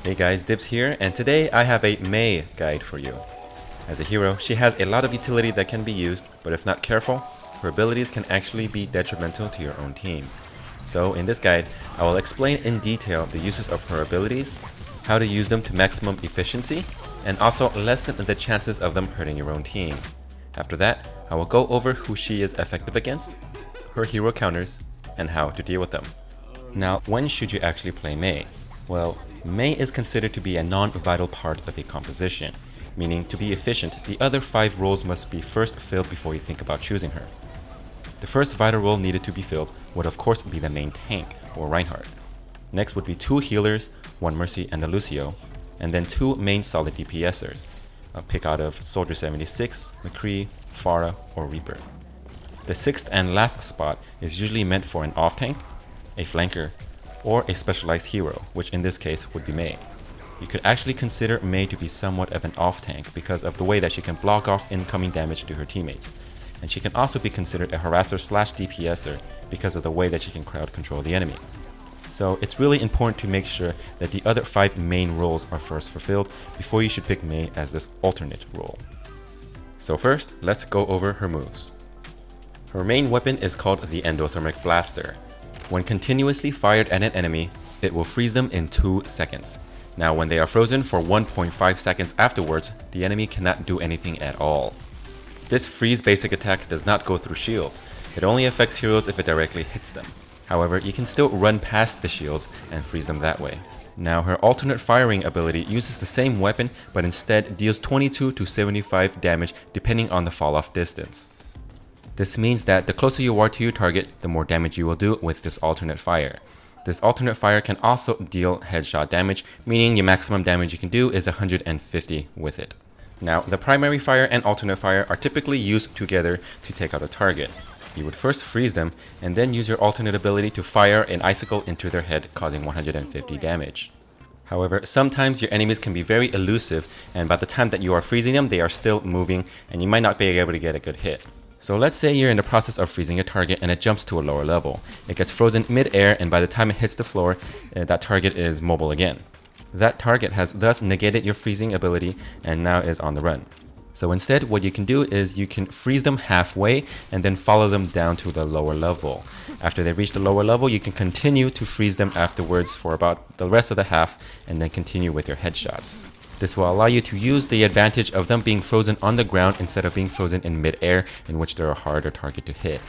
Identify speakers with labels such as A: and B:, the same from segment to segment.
A: Hey guys, Dibz here, and today I have a Mei guide for you. As a hero, she has a lot of utility that can be used, but if not careful, her abilities can actually be detrimental to your own team. So in this guide, I will explain in detail the uses of her abilities, how to use them to maximum efficiency, and also lessen the chances of them hurting your own team. After that, I will go over who she is effective against, her hero counters, and how to deal with them. Now, when should you actually play Mei? Well, Mei is considered to be a non-vital part of a composition, meaning to be efficient, the other 5 roles must be first filled before you think about choosing her. The first vital role needed to be filled would of course be the main tank, or Reinhardt. Next would be 2 healers, 1 Mercy and a Lucio, and then 2 main solid DPSers, a pick out of Soldier 76, McCree, Pharah, or Reaper. The 6th and last spot is usually meant for an off-tank, a flanker, or a specialized hero, which in this case would be Mei. You could actually consider Mei to be somewhat of an off-tank because of the way that she can block off incoming damage to her teammates. And she can also be considered a harasser slash DPSer because of the way that she can crowd control the enemy. So it's really important to make sure that the other 5 main roles are first fulfilled before you should pick Mei as this alternate role. So first, let's go over her moves. Her main weapon is called the Endothermic Blaster. When continuously fired at an enemy, it will freeze them in 2 seconds. Now when they are frozen for 1.5 seconds afterwards, the enemy cannot do anything at all. This freeze basic attack does not go through shields. It only affects heroes if it directly hits them. However, you can still run past the shields and freeze them that way. Now her alternate firing ability uses the same weapon, but instead deals 22 to 75 damage depending on the fall off distance. This means that the closer you are to your target, the more damage you will do with this alternate fire. This alternate fire can also deal headshot damage, meaning the maximum damage you can do is 150 with it. Now, the primary fire and alternate fire are typically used together to take out a target. You would first freeze them, and then use your alternate ability to fire an icicle into their head, causing 150 damage. However, sometimes your enemies can be very elusive, and by the time that you are freezing them, they are still moving, and you might not be able to get a good hit. So let's say you're in the process of freezing a target and it jumps to a lower level. It gets frozen mid-air, and by the time it hits the floor, that target is mobile again. That target has thus negated your freezing ability and now is on the run. So instead, what you can do is you can freeze them halfway and then follow them down to the lower level. After they reach the lower level, you can continue to freeze them afterwards for about the rest of the half and then continue with your headshots. This will allow you to use the advantage of them being frozen on the ground instead of being frozen in mid-air, in which they're a harder target to hit.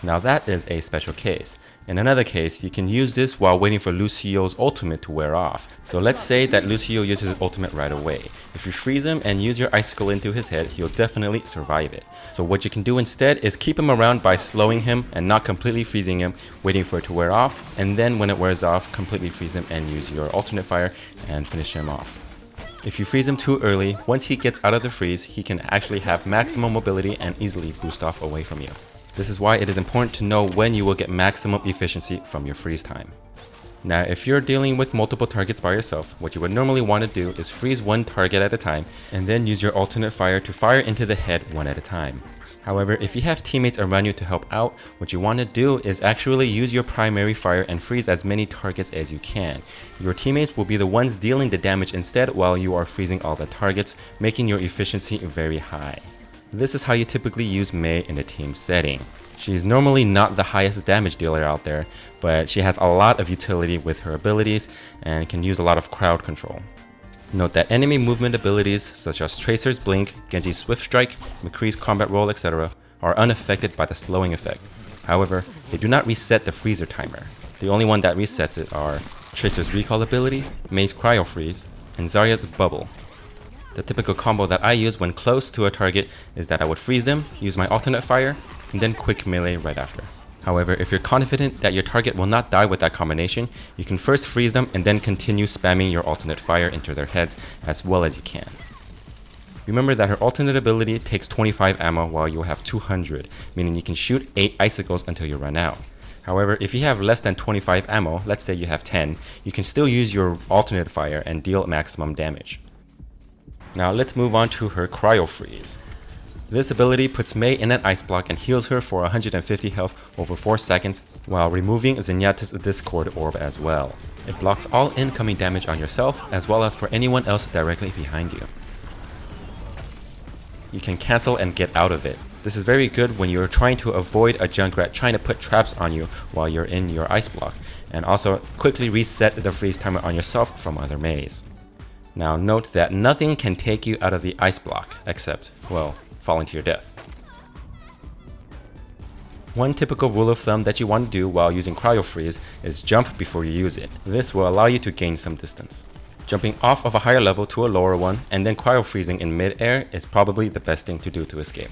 A: Now that is a special case. In another case, you can use this while waiting for Lucio's ultimate to wear off. So let's say that Lucio uses his ultimate right away. If you freeze him and use your icicle into his head, he'll definitely survive it. So what you can do instead is keep him around by slowing him and not completely freezing him, waiting for it to wear off, and then when it wears off, completely freeze him and use your alternate fire and finish him off. If you freeze him too early, once he gets out of the freeze, he can actually have maximum mobility and easily boost off away from you. This is why it is important to know when you will get maximum efficiency from your freeze time. Now, if you're dealing with multiple targets by yourself, what you would normally want to do is freeze one target at a time and then use your alternate fire to fire into the head one at a time. However, if you have teammates around you to help out, what you want to do is actually use your primary fire and freeze as many targets as you can. Your teammates will be the ones dealing the damage instead while you are freezing all the targets, making your efficiency very high. This is how you typically use Mei in a team setting. She's normally not the highest damage dealer out there, but she has a lot of utility with her abilities and can use a lot of crowd control. Note that enemy movement abilities such as Tracer's Blink, Genji's Swift Strike, McCree's Combat Roll, etc. are unaffected by the slowing effect. However, they do not reset the freezer timer. The only one that resets it are Tracer's Recall ability, MEI'S Cryo-Freeze, and Zarya's Bubble. The typical combo that I use when close to a target is that I would freeze them, use my alternate fire, and then quick melee right after. However, if you're confident that your target will not die with that combination, you can first freeze them and then continue spamming your alternate fire into their heads as well as you can. Remember that her alternate ability takes 25 ammo while you have 200, meaning you can shoot 8 icicles until you run out. However, if you have less than 25 ammo, let's say you have 10, you can still use your alternate fire and deal maximum damage. Now let's move on to her Cryo-Freeze. This ability puts Mei in an ice block and heals her for 150 health over 4 seconds while removing Zenyatta's Discord orb as well. It blocks all incoming damage on yourself as well as for anyone else directly behind you. You can cancel and get out of it. This is very good when you're trying to avoid a Junkrat trying to put traps on you while you're in your ice block, and also quickly reset the freeze timer on yourself from other MEI'S. Now note that nothing can take you out of the ice block except, well, falling to your death. One typical rule of thumb that you want to do while using Cryo-Freeze is jump before you use it. This will allow you to gain some distance. Jumping off of a higher level to a lower one and then cryo-freezing in mid-air is probably the best thing to do to escape.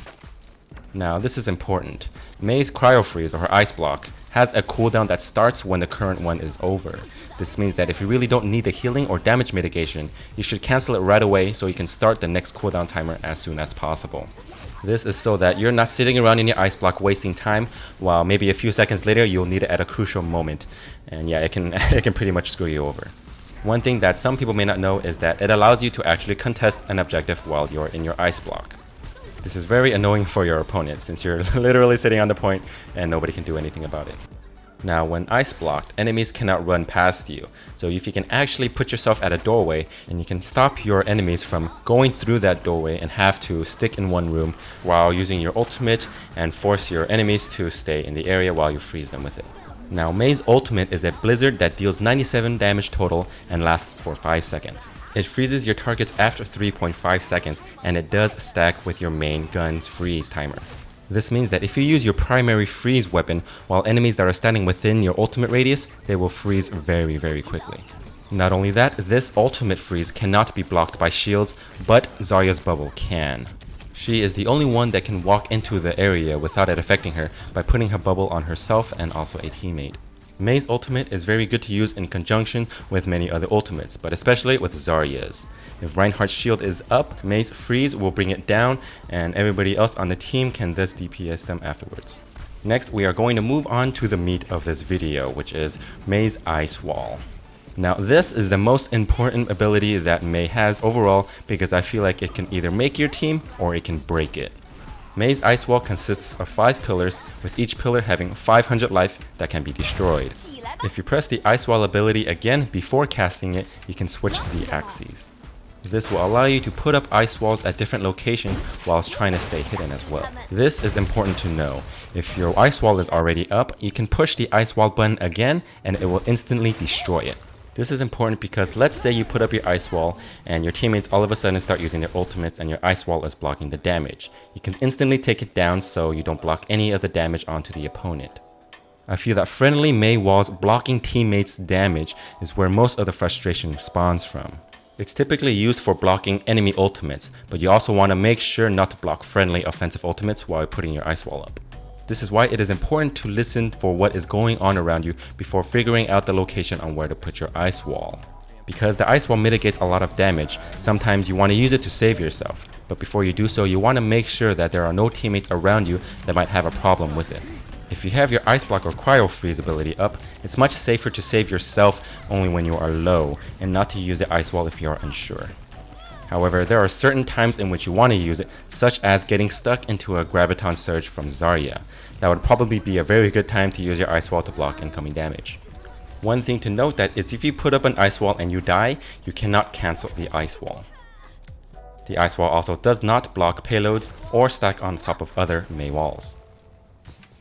A: Now this is important. MEI'S Cryo-Freeze or Ice Block has a cooldown that starts when the current one is over. This means that if you really don't need the healing or damage mitigation, you should cancel it right away so you can start the next cooldown timer as soon as possible. This is so that you're not sitting around in your ice block wasting time while maybe a few seconds later you'll need it at a crucial moment. And yeah, it can pretty much screw you over. One thing that some people may not know is that it allows you to actually contest an objective while you're in your ice block. This is very annoying for your opponent since you're literally sitting on the point and nobody can do anything about it. Now when ice blocked, enemies cannot run past you. So if you can actually put yourself at a doorway and you can stop your enemies from going through that doorway and have to stick in one room while using your ultimate and force your enemies to stay in the area while you freeze them with it. Now MEI'S ultimate is a blizzard that deals 97 damage total and lasts for 5 seconds. It freezes your targets after 3.5 seconds and it does stack with your main gun's freeze timer. This means that if you use your primary freeze weapon while enemies that are standing within your ultimate radius, they will freeze very, very quickly. Not only that, this ultimate freeze cannot be blocked by shields, but Zarya's bubble can. She is the only one that can walk into the area without it affecting her by putting her bubble on herself and also a teammate. MEI'S ultimate is very good to use in conjunction with many other ultimates, but especially with Zarya's. If Reinhardt's shield is up, MEI'S freeze will bring it down and everybody else on the team can thus DPS them afterwards. Next, we are going to move on to the meat of this video, which is MEI'S Ice Wall. Now this is the most important ability that MEI has overall because I feel like it can either make your team or it can break it. MEI'S Ice Wall consists of 5 pillars, with each pillar having 500 life that can be destroyed. If you press the Ice Wall ability again before casting it, you can switch the axes. This will allow you to put up ice walls at different locations whilst trying to stay hidden as well. This is important to know. If your ice wall is already up, you can push the Ice Wall button again and it will instantly destroy it. This is important because let's say you put up your ice wall and your teammates all of a sudden start using their ultimates and your ice wall is blocking the damage. You can instantly take it down so you don't block any of the damage onto the opponent. I feel that friendly MEI walls blocking teammates' damage is where most of the frustration spawns from. It's typically used for blocking enemy ultimates, but you also want to make sure not to block friendly offensive ultimates while putting your ice wall up. This is why it is important to listen for what is going on around you before figuring out the location on where to put your ice wall. Because the ice wall mitigates a lot of damage, sometimes you want to use it to save yourself, but before you do so, you want to make sure that there are no teammates around you that might have a problem with it. If you have your Ice Block or Cryo-Freeze ability up, it's much safer to save yourself only when you are low, and not to use the ice wall if you are unsure. However, there are certain times in which you want to use it, such as getting stuck into a Graviton Surge from Zarya. That would probably be a very good time to use your ice wall to block incoming damage. One thing to note that is if you put up an ice wall and you die, you cannot cancel the ice wall. The ice wall also does not block payloads or stack on top of other MEI walls.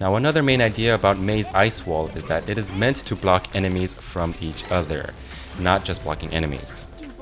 A: Now another main idea about MEI'S ice wall is that it is meant to block enemies from each other, not just blocking enemies.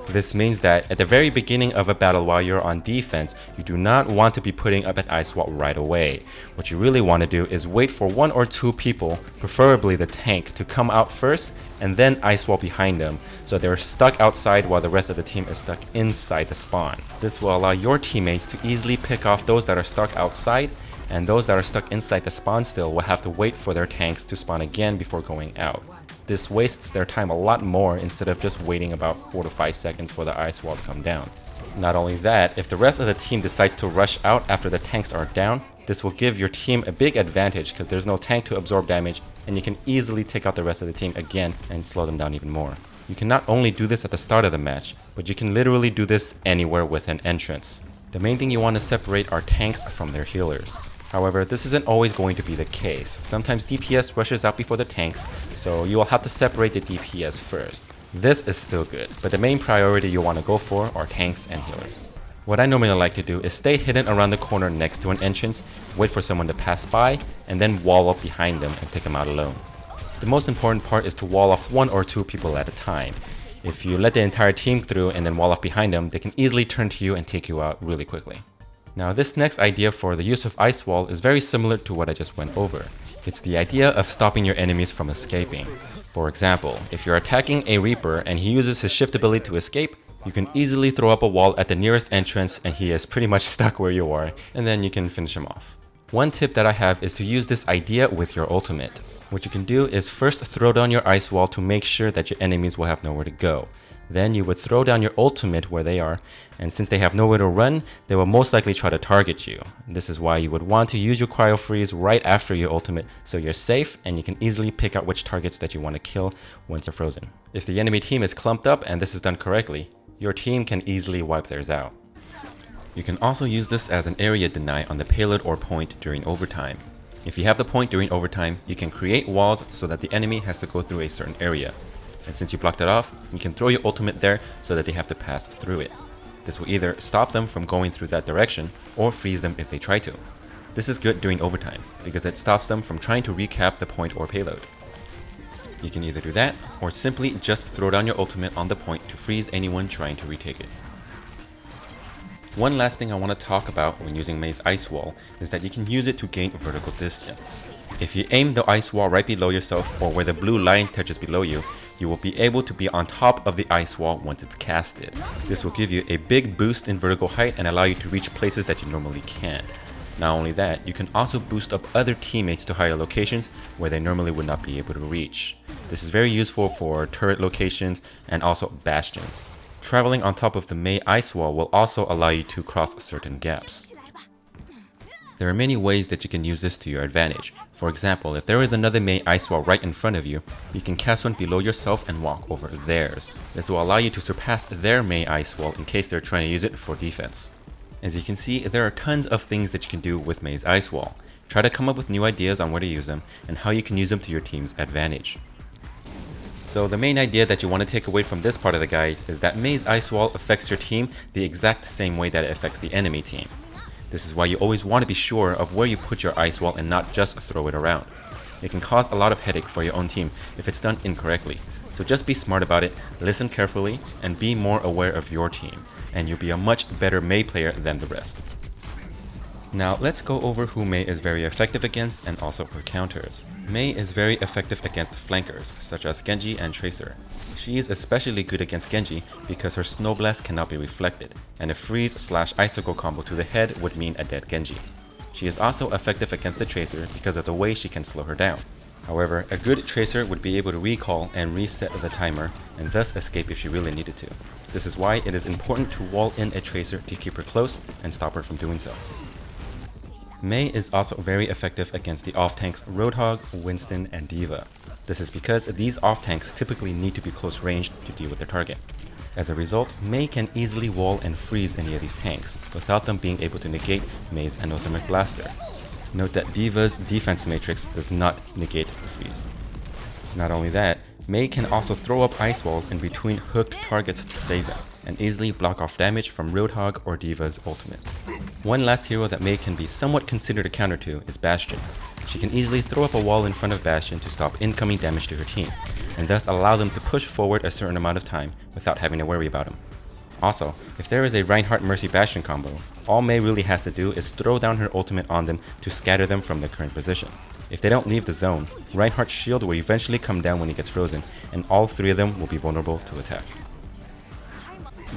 A: This means that at the very beginning of a battle while you're on defense, you do not want to be putting up an ice wall right away. What you really want to do is wait for 1 or 2 people, preferably the tank, to come out first and then ice wall behind them so they're stuck outside while the rest of the team is stuck inside the spawn. This will allow your teammates to easily pick off those that are stuck outside, and those that are stuck inside the spawn still will have to wait for their tanks to spawn again before going out. This wastes their time a lot more instead of just waiting about 4 to 5 seconds for the ice wall to come down. Not only that, if the rest of the team decides to rush out after the tanks are down, this will give your team a big advantage because there's no tank to absorb damage and you can easily take out the rest of the team again and slow them down even more. You can not only do this at the start of the match, but you can literally do this anywhere with an entrance. The main thing you want to separate are tanks from their healers. However, this isn't always going to be the case. Sometimes DPS rushes out before the tanks, so you will have to separate the DPS first. This is still good, but the main priority you want to go for are tanks and healers. What I normally like to do is stay hidden around the corner next to an entrance, wait for someone to pass by, and then wall up behind them and take them out alone. The most important part is to wall off 1 or 2 people at a time. If you let the entire team through and then wall off behind them, they can easily turn to you and take you out really quickly. Now this next idea for the use of Ice Wall is very similar to what I just went over. It's the idea of stopping your enemies from escaping. For example, if you're attacking a Reaper and he uses his shift ability to escape, you can easily throw up a wall at the nearest entrance and he is pretty much stuck where you are, and then you can finish him off. One tip that I have is to use this idea with your ultimate. What you can do is first throw down your Ice Wall to make sure that your enemies will have nowhere to go. Then you would throw down your ultimate where they are, and since they have nowhere to run, they will most likely try to target you. This is why you would want to use your Cryo-Freeze right after your ultimate so you're safe and you can easily pick out which targets that you want to kill once they're frozen. If the enemy team is clumped up and this is done correctly, your team can easily wipe theirs out. You can also use this as an area deny on the payload or point during overtime. If you have the point during overtime, you can create walls so that the enemy has to go through a certain area. And since you blocked it off, you can throw your ultimate there so that they have to pass through it. This will either stop them from going through that direction or freeze them if they try to. This is good during overtime because it stops them from trying to recap the point or payload. You can either do that or simply just throw down your ultimate on the point to freeze anyone trying to retake it. One last thing I want to talk about when using MEI'S Ice Wall is that you can use it to gain vertical distance. If you aim the ice wall right below yourself or where the blue line touches below you, you will be able to be on top of the ice wall once it's casted. This will give you a big boost in vertical height and allow you to reach places that you normally can't. Not only that, you can also boost up other teammates to higher locations where they normally would not be able to reach. This is very useful for turret locations and also bastions. Traveling on top of the MEI ice wall will also allow you to cross certain gaps. There are many ways that you can use this to your advantage. For example, if there is another MEI ice wall right in front of you, you can cast one below yourself and walk over theirs. This will allow you to surpass their MEI ice wall in case they're trying to use it for defense. As you can see, there are tons of things that you can do with MEI'S Ice Wall. Try to come up with new ideas on where to use them and how you can use them to your team's advantage. So the main idea that you want to take away from this part of the guide is that MEI'S Ice Wall affects your team the exact same way that it affects the enemy team. This is why you always want to be sure of where you put your ice wall and not just throw it around. It can cause a lot of headache for your own team if it's done incorrectly. So just be smart about it, listen carefully, and be more aware of your team, and you'll be a much better MEI player than the rest. Now let's go over who MEI is very effective against and also her counters. MEI is very effective against flankers, such as Genji and Tracer. She is especially good against Genji because her Snow Blast cannot be reflected, and a freeze/icicle combo to the head would mean a dead Genji. She is also effective against the Tracer because of the way she can slow her down. However, a good Tracer would be able to recall and reset the timer and thus escape if she really needed to. This is why it is important to wall in a Tracer to keep her close and stop her from doing so. MEI is also very effective against the off-tanks Roadhog, Winston, and D.Va. This is because these off-tanks typically need to be close range to deal with their target. As a result, MEI can easily wall and freeze any of these tanks, without them being able to negate MEI's Anothermic Blaster. Note that D.Va's defense matrix does not negate freeze. Not only that, MEI can also throw up ice walls in between hooked targets to save them, and easily block off damage from Roadhog or D.Va's ultimates. One last hero that MEI can be somewhat considered a counter to is Bastion. She can easily throw up a wall in front of Bastion to stop incoming damage to her team, and thus allow them to push forward a certain amount of time without having to worry about him. Also, if there is a Reinhardt Mercy Bastion combo, all MEI really has to do is throw down her ultimate on them to scatter them from their current position. If they don't leave the zone, Reinhardt's shield will eventually come down when he gets frozen, and all three of them will be vulnerable to attack.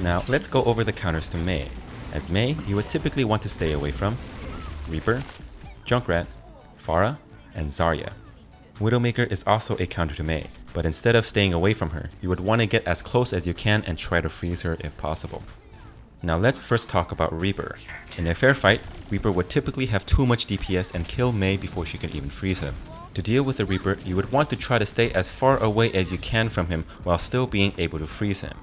A: Now let's go over the counters to MEI. As MEI, you would typically want to stay away from Reaper, Junkrat, Pharah, and Zarya. WidowMaker is also a counter to MEI, but instead of staying away from her, you would want to get as close as you can and try to freeze her if possible. Now let's first talk about Reaper. In a fair fight, Reaper would typically have too much DPS and kill MEI before she could even freeze him. To deal with the Reaper, you would want to try to stay as far away as you can from him while still being able to freeze him.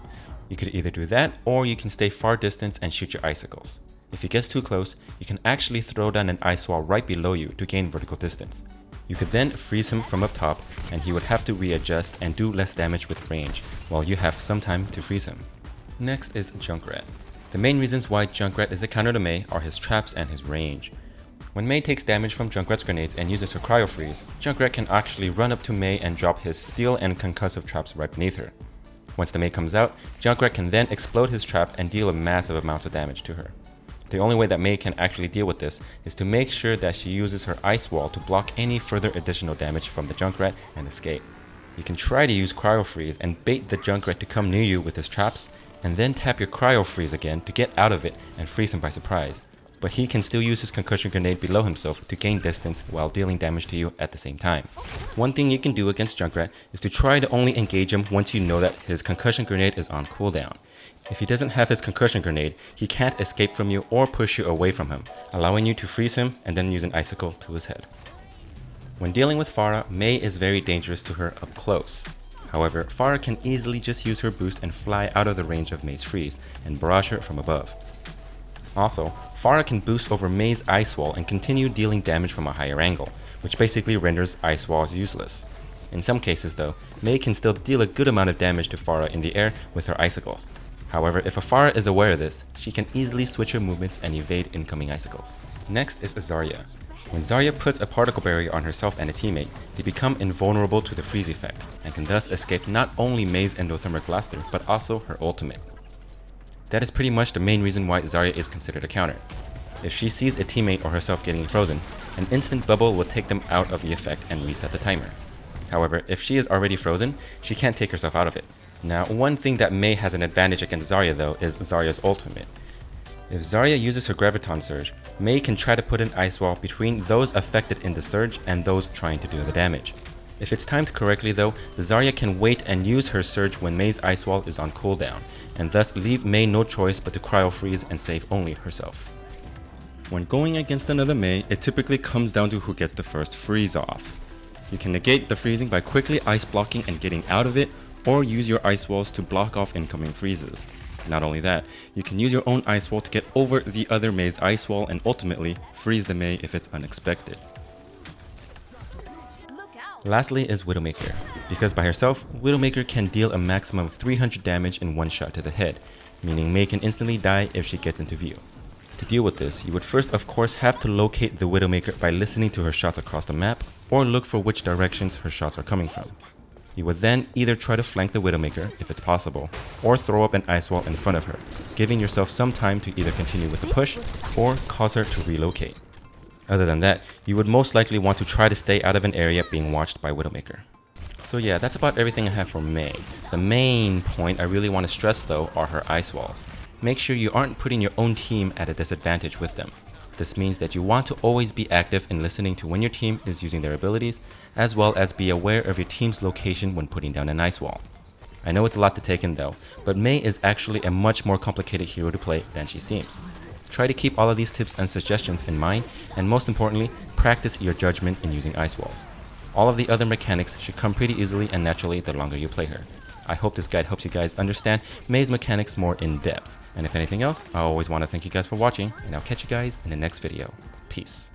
A: You could either do that, or you can stay far distance and shoot your icicles. If he gets too close, you can actually throw down an ice wall right below you to gain vertical distance. You could then freeze him from up top, and he would have to readjust and do less damage with range, while you have some time to freeze him. Next is Junkrat. The main reasons why Junkrat is a counter to Mei are his traps and his range. When Mei takes damage from Junkrat's grenades and uses her Cryo-Freeze, Junkrat can actually run up to Mei and drop his steel and concussive traps right beneath her. Once the Mei comes out, Junkrat can then explode his trap and deal a massive amount of damage to her. The only way that Mei can actually deal with this is to make sure that she uses her ice wall to block any further additional damage from the Junkrat and escape. You can try to use Cryo-Freeze and bait the Junkrat to come near you with his traps, and then tap your Cryo-Freeze again to get out of it and freeze him by surprise. But he can still use his concussion grenade below himself to gain distance while dealing damage to you at the same time. One thing you can do against Junkrat is to try to only engage him once you know that his concussion grenade is on cooldown. If he doesn't have his concussion grenade, he can't escape from you or push you away from him, allowing you to freeze him and then use an icicle to his head. When dealing with Pharah, Mei is very dangerous to her up close. However, Pharah can easily just use her boost and fly out of the range of Mei's freeze and barrage her from above. Also, Pharah can boost over Mei's ice wall and continue dealing damage from a higher angle, which basically renders ice walls useless. In some cases though, Mei can still deal a good amount of damage to Pharah in the air with her icicles. However, if a Pharah is aware of this, she can easily switch her movements and evade incoming icicles. Next is Zarya. When Zarya puts a particle barrier on herself and a teammate, they become invulnerable to the freeze effect, and can thus escape not only Mei's endothermic blaster, but also her ultimate. That is pretty much the main reason why Zarya is considered a counter. If she sees a teammate or herself getting frozen, an instant bubble will take them out of the effect and reset the timer. However, if she is already frozen, she can't take herself out of it. Now, one thing that Mei has an advantage against Zarya though is Zarya's ultimate. If Zarya uses her Graviton Surge, Mei can try to put an ice wall between those affected in the surge and those trying to do the damage. If it's timed correctly though, Zarya can wait and use her surge when Mei's ice wall is on cooldown, and thus leave Mei no choice but to Cryo-Freeze and save only herself. When going against another Mei, it typically comes down to who gets the first freeze off. You can negate the freezing by quickly ice blocking and getting out of it, or use your ice walls to block off incoming freezes. Not only that, you can use your own ice wall to get over the other Mei's ice wall and ultimately freeze the Mei if it's unexpected. Lastly is WidowMaker, because by herself, WidowMaker can deal a maximum of 300 damage in one shot to the head, meaning Mei can instantly die if she gets into view. To deal with this, you would first of course have to locate the WidowMaker by listening to her shots across the map, or look for which directions her shots are coming from. You would then either try to flank the WidowMaker, if it's possible, or throw up an ice wall in front of her, giving yourself some time to either continue with the push, or cause her to relocate. Other than that, you would most likely want to try to stay out of an area being watched by WidowMaker. So yeah, that's about everything I have for Mei. The main point I really want to stress though are her ice walls. Make sure you aren't putting your own team at a disadvantage with them. This means that you want to always be active in listening to when your team is using their abilities, as well as be aware of your team's location when putting down an ice wall. I know it's a lot to take in though, but Mei is actually a much more complicated hero to play than she seems. Try to keep all of these tips and suggestions in mind, and most importantly, practice your judgment in using ice walls. All of the other mechanics should come pretty easily and naturally the longer you play her. I hope this guide helps you guys understand Mei's mechanics more in depth. And if anything else, I always want to thank you guys for watching, and I'll catch you guys in the next video. Peace.